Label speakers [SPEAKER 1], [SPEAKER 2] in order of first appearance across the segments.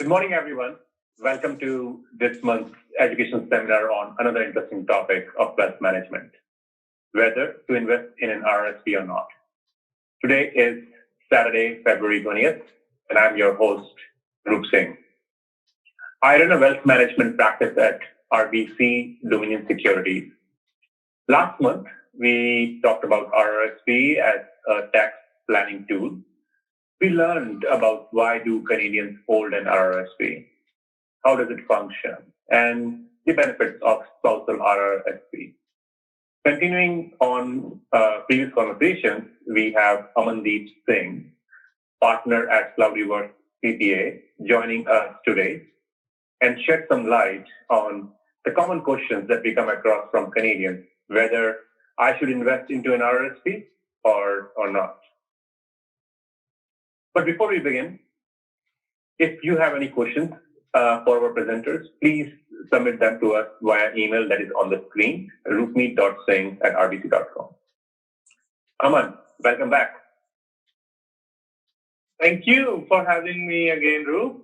[SPEAKER 1] Good morning, everyone. Welcome to this month's education seminar on another interesting topic of wealth management, whether to invest in an RRSP or not. Today is Saturday, February 20th, and I'm your host, Rupmeet Singh. I run a wealth management practice at RBC Dominion Securities. Last month, we talked about RRSP as a tax planning tool. We learned about why do Canadians hold an RRSP, how does it function, and the benefits of spousal RRSP. Continuing on previous conversations, we have Rupmeet Singh, partner at Cloudyworth CPA, joining us today and shed some light on the common questions that we come across from Canadians, whether I should invest into an RRSP or not. But before we begin, if you have any questions for our presenters, please submit them to us via email that is on the screen, rupmeet.singh@rbc.com. Aman, welcome back.
[SPEAKER 2] Thank you for having me again, Rup.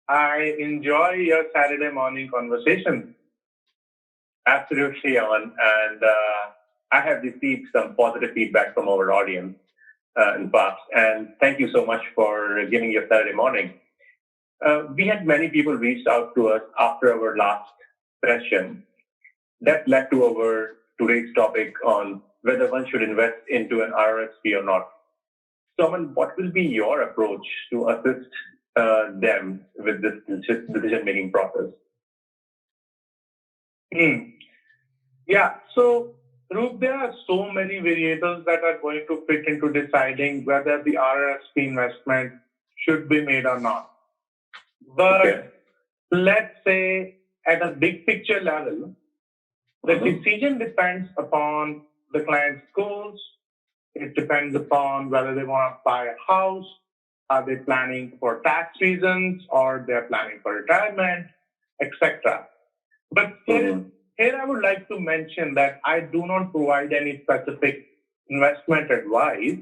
[SPEAKER 2] I enjoy your Saturday morning conversation.
[SPEAKER 1] Absolutely, Aman. And I have received some positive feedback from our audience in past. And thank you so much for giving your Saturday morning. We had many people reached out to us after our last session. That led to our today's topic on whether one should invest into an RRSP or not. So, Aman, what will be your approach to assist them with this decision-making process?
[SPEAKER 2] Yeah, so Rup, there are so many variables that are going to fit into deciding whether the RRSP investment should be made or not. But let's say at a big picture level, the decision depends upon the client's goals. It depends upon whether they want to buy a house, are they planning for tax reasons, or they're planning for retirement, etc. But here I would like to mention that I do not provide any specific investment advice.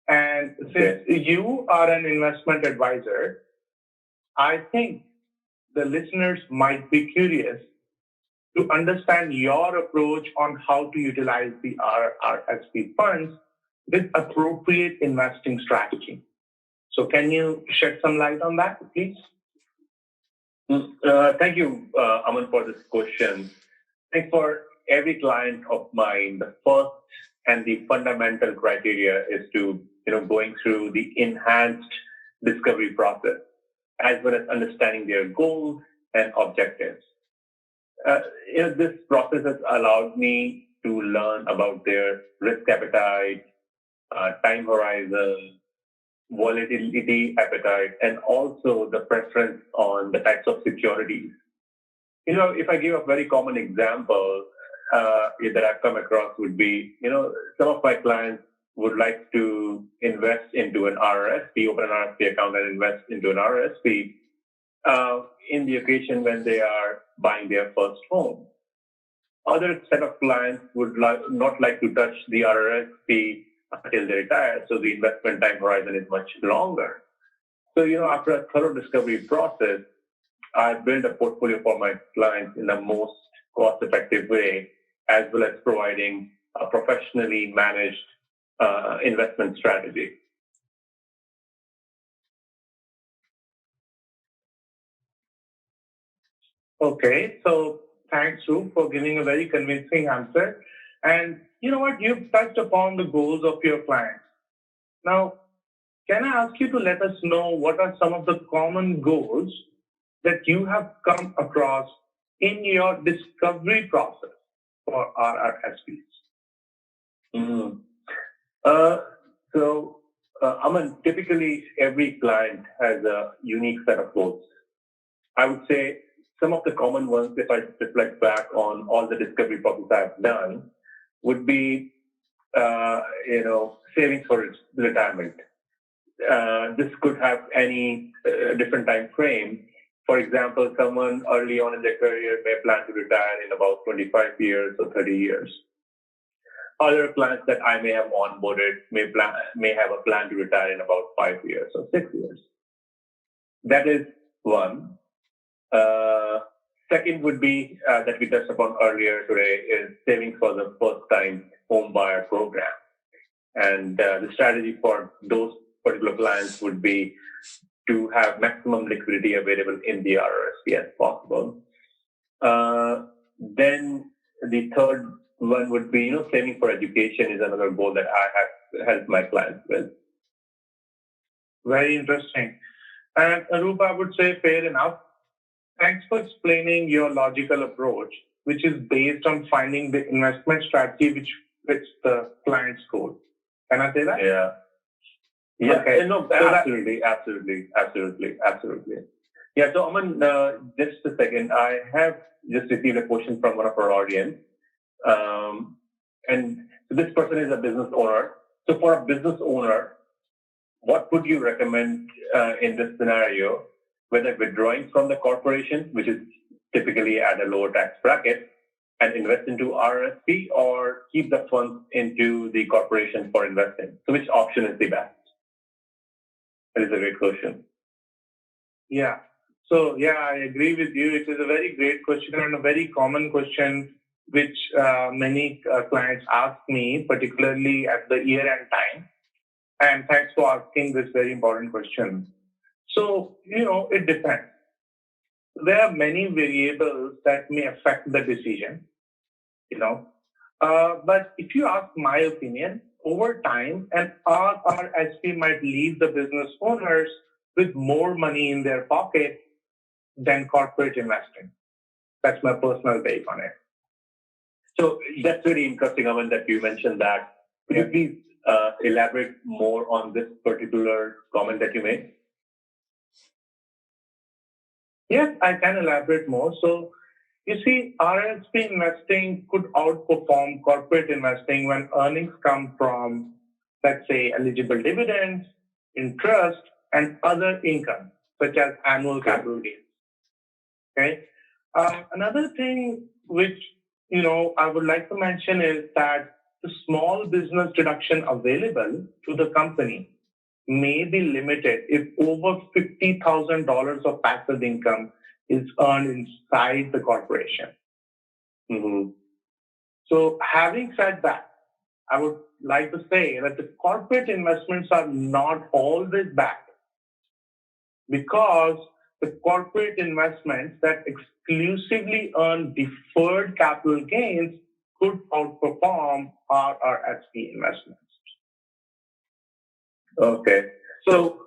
[SPEAKER 2] And since you are an investment advisor, I think the listeners might be curious to understand your approach on how to utilize the RRSP funds with appropriate investing strategy. So can you shed some light on that, please?
[SPEAKER 1] Thank you, Aman, for this question. I think for every client of mine, the first and the fundamental criteria is to, going through the enhanced discovery process, as well as understanding their goals and objectives. This process has allowed me to learn about their risk appetite, time horizon, volatility appetite, and also the preference on the types of securities. If I give a very common example that I've come across would be, some of my clients would like to invest into an RRSP, open an RRSP account and invest into an RRSP in the occasion when they are buying their first home. Other set of clients would not like to touch the RRSP until they retire, so the investment time horizon is much longer. So, after a thorough discovery process, I build a portfolio for my clients in the most cost-effective way, as well as providing a professionally managed investment strategy.
[SPEAKER 2] Okay, so thanks, Rup, for giving a very convincing answer. And you know what? You've touched upon the goals of your clients. Now, can I ask you to let us know what are some of the common goals that you have come across in your discovery process for RRSPs?
[SPEAKER 1] Aman, typically every client has a unique set of goals. I would say some of the common ones, if I reflect back on all the discovery process I've done, would be, savings for retirement. This could have any different time frame. For example, someone early on in their career may plan to retire in about 25 years or 30 years. Other clients that I may have onboarded may have a plan to retire in about 5 years or 6 years. That is one. Second would be that we touched upon earlier today is saving for the first-time home buyer program. And the strategy for those particular clients would be to have maximum liquidity available in the RRSP as possible. Then the third one would be, saving for education is another goal that I have helped my clients with.
[SPEAKER 2] Very interesting. And Arup, I would say fair enough. Thanks for explaining your logical approach, which is based on finding the investment strategy which fits the client's goal. Can I say that?
[SPEAKER 1] Yeah. Yeah.
[SPEAKER 2] Okay.
[SPEAKER 1] No, absolutely. Yeah. So, Aman, just a second. I have just received a question from one of our audience. And this person is a business owner. So for a business owner, what would you recommend in this scenario, whether withdrawing from the corporation, which is typically at a lower tax bracket, and invest into RRSP, or keep the funds into the corporation for investing? So which option is the best? That is a great question.
[SPEAKER 2] Yeah. So, I agree with you. It is a very great question and a very common question which many clients ask me, particularly at the year-end time. And thanks for asking this very important question. So, it depends. There are many variables that may affect the decision, But if you ask my opinion, over time, an RRSP might leave the business owners with more money in their pocket than corporate investing. That's my personal take on it.
[SPEAKER 1] So that's very interesting, Aman, that you mentioned that. Could you please elaborate more on this particular comment that you made?
[SPEAKER 2] Yes, I can elaborate more. So, you see, RRSP investing could outperform corporate investing when earnings come from, let's say, eligible dividends, interest, and other income, such as annual capital gains. Okay. Another thing which I would like to mention is that the small business deduction available to the company may be limited if over $50,000 of passive income is earned inside the corporation.
[SPEAKER 1] Mm-hmm.
[SPEAKER 2] So having said that, I would like to say that the corporate investments are not always bad, because the corporate investments that exclusively earn deferred capital gains could outperform RRSP investments.
[SPEAKER 1] Okay. So,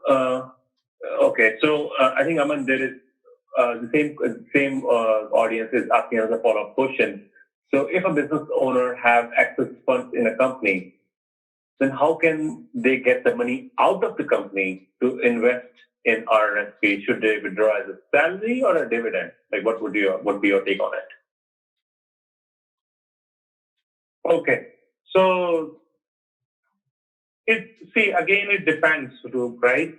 [SPEAKER 1] I think, Aman, there is the same audience is asking us a follow-up question. So if a business owner have excess funds in a company, then how can they get the money out of the company to invest in RRSP? Should they withdraw as a salary or a dividend? Like, what would be your take on it?
[SPEAKER 2] Okay. So it depends, right?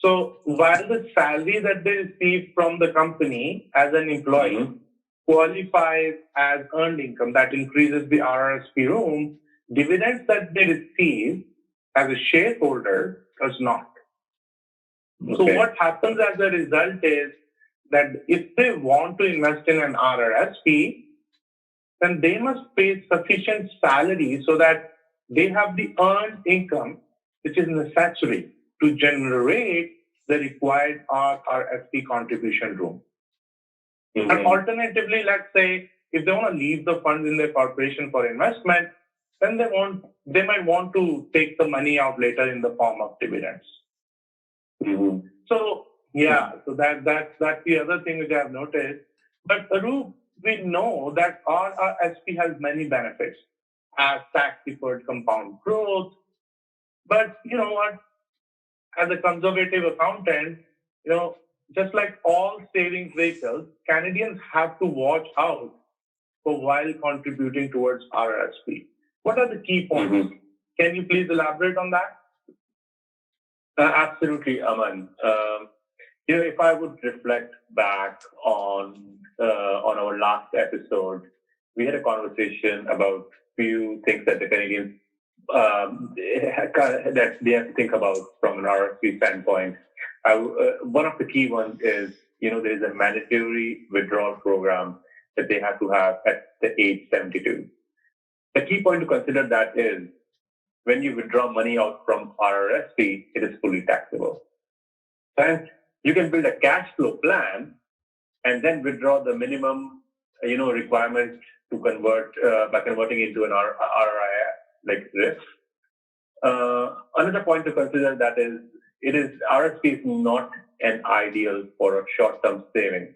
[SPEAKER 2] So while the salary that they receive from the company as an employee qualifies as earned income that increases the RRSP room, dividends that they receive as a shareholder does not. Okay. So what happens as a result is that if they want to invest in an RRSP, then they must pay sufficient salary so that they have the earned income, which is necessary to generate the required RRSP contribution room. Mm-hmm. And alternatively, let's say if they want to leave the funds in their corporation for investment, then they might want to take the money out later in the form of dividends. Mm-hmm. So that's the other thing which I have noticed. But Arup, we know that RRSP has many benefits as tax-deferred compound growth. But you know what? As a conservative accountant, just like all savings vehicles, Canadians have to watch out for while contributing towards RRSP. What are the key points? Mm-hmm. Can you please elaborate on that?
[SPEAKER 1] Absolutely, Aman. If I would reflect back on our last episode, we had a conversation about few things that the Canadians that they have to think about from an RRSP standpoint. One of the key ones is there is a mandatory withdrawal program that they have to have at the age 72. The key point to consider that is when you withdraw money out from RRSP, it is fully taxable. And you can build a cash flow plan and then withdraw the minimum, requirement to convert by converting into an RRIS like this. Another point to consider that is RRSP is not an ideal for a short-term saving,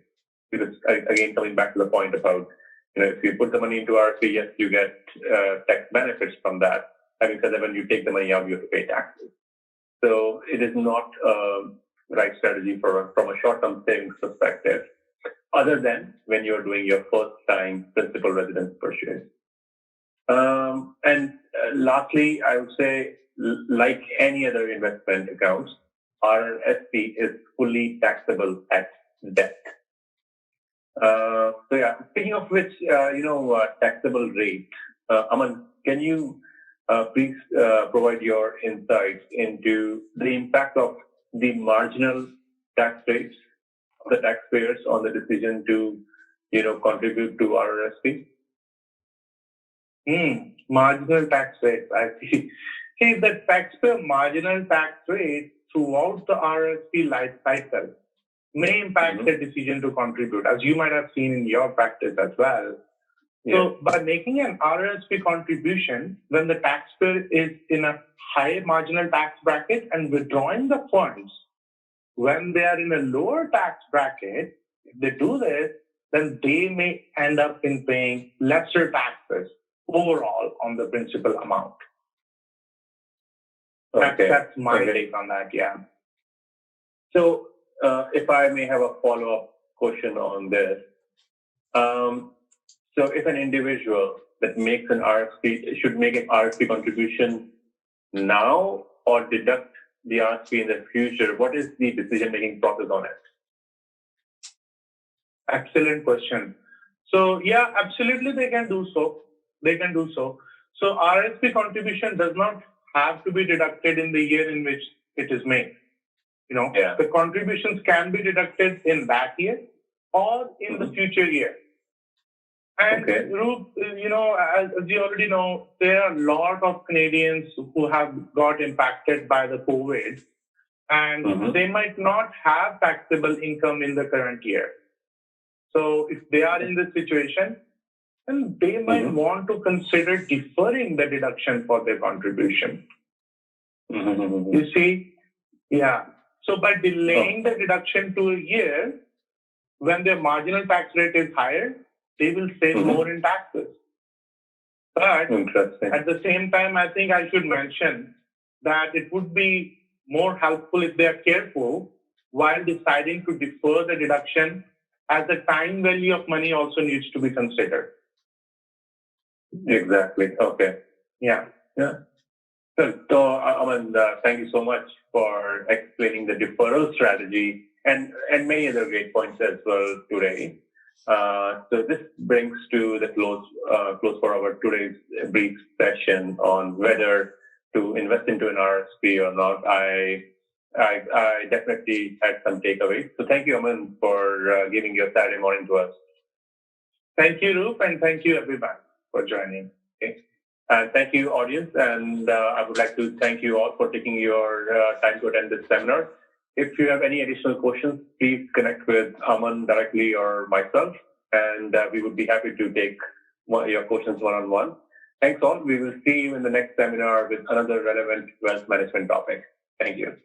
[SPEAKER 1] because again, coming back to the point about if you put the money into RRSP, yes, you get tax benefits from that. Having said that, when you take the money out, you have to pay taxes. So it is not a right strategy from a short-term savings perspective, other than when you're doing your first-time principal residence purchase. And lastly, I would say, like any other investment accounts, RRSP is fully taxable at death. Speaking of which, taxable rate, Aman, can you please provide your insights into the impact of the marginal tax rates of the taxpayers on the decision to, contribute to RRSP?
[SPEAKER 2] Marginal tax rate, I see. See, the taxpayer marginal tax rate throughout the RRSP life cycle may impact the decision to contribute, as you might have seen in your practice as well. Yeah. So by making an RRSP contribution when the taxpayer is in a high marginal tax bracket and withdrawing the funds when they are in a lower tax bracket, if they do this, then they may end up in paying lesser taxes overall on the principal amount.
[SPEAKER 1] Okay.
[SPEAKER 2] That's my take on that, yeah.
[SPEAKER 1] So if I may have a follow-up question on this. So if an individual that makes an RRSP should make an RRSP contribution now or deduct the RRSP in the future, what is the decision-making process on it?
[SPEAKER 2] Excellent question. So yeah, absolutely they can do so. So RRSP contribution does not have to be deducted in the year in which it is made. The contributions can be deducted in that year or in the future year. And Rup, as you already know, there are a lot of Canadians who have got impacted by the COVID, and they might not have taxable income in the current year. So if they are in this situation, then they might want to consider deferring the deduction for their contribution. You see? Yeah. So by delaying the deduction to a year, when their marginal tax rate is higher, they will save more in taxes. But at the same time, I think I should mention that it would be more helpful if they are careful while deciding to defer the deduction, as the time value of money also needs to be considered.
[SPEAKER 1] Exactly. Okay.
[SPEAKER 2] Yeah.
[SPEAKER 1] So Aman, thank you so much for explaining the deferral strategy and many other great points as well today. So this brings to the close for our today's brief session on whether to invest into an RRSP or not. I definitely had some takeaways. So thank you, Aman, for giving your Saturday morning to us.
[SPEAKER 2] Thank you, Rup, and thank you, everyone, for joining.
[SPEAKER 1] Okay. And thank you, audience. And I would like to thank you all for taking your time to attend this seminar. If you have any additional questions, please connect with Aman directly or myself, and we would be happy to take your questions one-on-one. Thanks all. We will see you in the next seminar with another relevant wealth management topic. Thank you.